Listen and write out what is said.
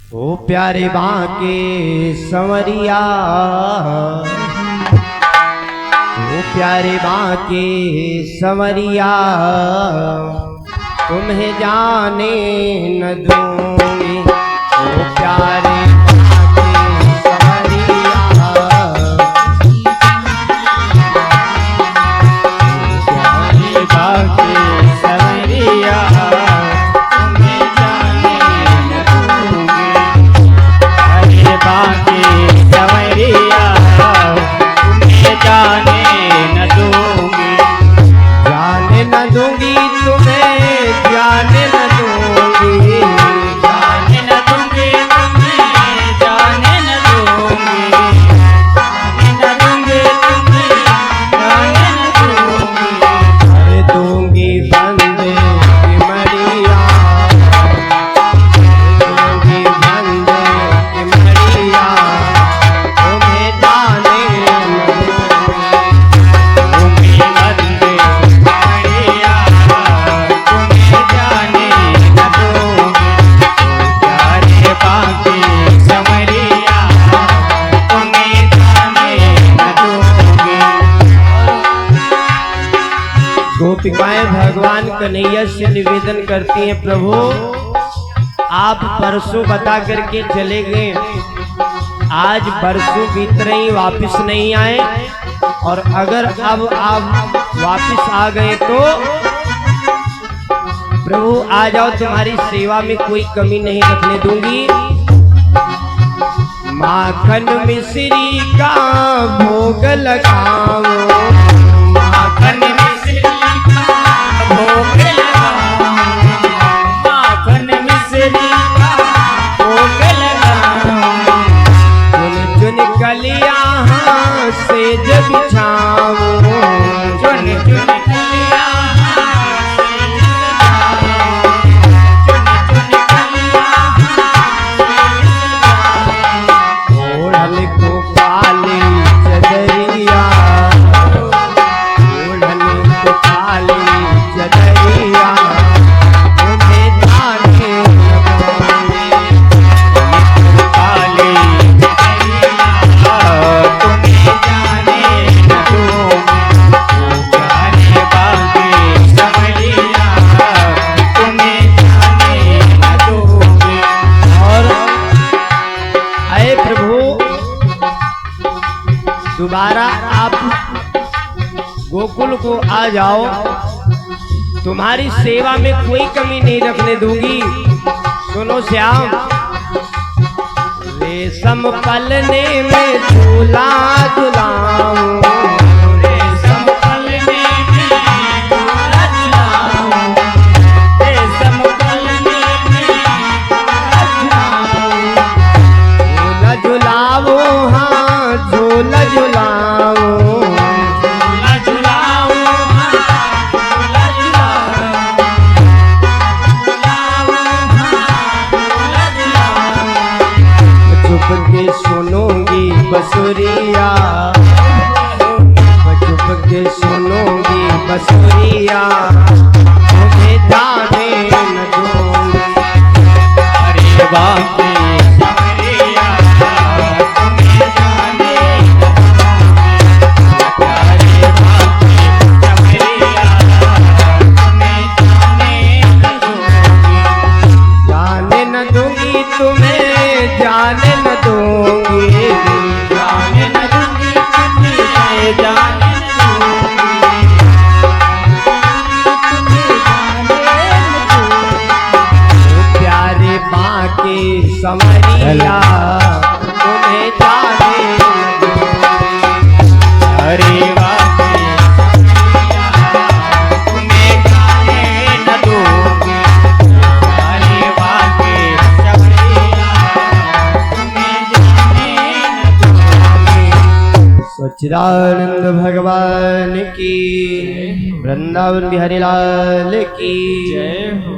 ओ प्यारे बांके संवरिया, ओ प्यारे बांके संवरिया, तुम्हें जाने न दूंगी। ओ प्यारे बांके संवरिया, प्यारे बांके संवरिया, बांके संवरिया, तुम्हें जाने न दूंगी। जाने न दूंगी तुम्हें, जाने न दूंगी, जाने न दूंगी तुम्हें, जाने न दूंगी, जाने न दूंगी तुम्हें, जाने न दूंगी। अरे दूंगी बंदे की मरिया, दूंगी बंदे की मरिया, तुम्हें जाने न दूंगी बंदे संवरिया, तुम्हें जाने न दूंगी। प्यारे बांके संवरिया, तुम्हें जाने न दूंगी। गोपिकाएं भगवान कन्हैया से निवेदन करती हैं, प्रभु आप परसों बता करके चले गए, आज बरसों बीत रही वापस नहीं आए, और अगर अब आप वापस आ गए तो प्रभु आ जाओ, तुम्हारी सेवा में कोई कमी नहीं रखने दूंगी। माखन मिश्री का भोग लगाओ, माखन मिश्री का भोग लगाओ, माखन मिश्री का भोग लगाओ। चुन चुन कलियां सेज बिछाओ, चुन चुन कलियां सेज बिछाओ, चुन चुन कलियां सेज बिछाओ। ओढ़ल को काली चदरिया, ओढ़ल को काली चदरिया, तुम्हें जाने न दूंगी। काली चदरिया, तुम्हें जाने न दूंगी। प्यारे बांके संवरिया, तुम्हें जाने न दूंगी। और अये प्रभु दोबारा आप गोकुल को आ जाओ, तुम्हारी सेवा में कोई कमी नहीं रखने दूंगी। सुनो श्याम, रेशम पलने में झूला झुलाऊं, रेशम पलने में झूला झुलाऊं, रेशम पलने में झूला झुलाऊं। झूला झुलाओ, हाँ झूला झुलाओ, झूला झुलाऊं, हाँ झूला झुलाऊं, झूला झुलाऊं। चुप के सुनूंगी बसुरिया, चुप के सुनूंगी बसुरिया, तुम्हें जाने न दूंगी। अरे बांके संवरिया, तुम्हें जाने न दूंगी। प्यारे बांके संवरिया, तुम्हें जाने न दूंगी। जाने न दूंगी तुम्हें, जाने न दूंगी, जाने न दूंगी तुम्हें, जाने न दूंगी, तुम्हें जाने न दूंगी। प्यारे बांके संवरिया, तुम्हें जाने न दूंगी। अरे बांके संवरिया, तुम्हें जाने न दूंगी। अरे बांके संवरिया, तुम्हें जाने न दूंगी। सच्चिदानंद भगवान की, वृंदावन बिहारी लाल की जय हो।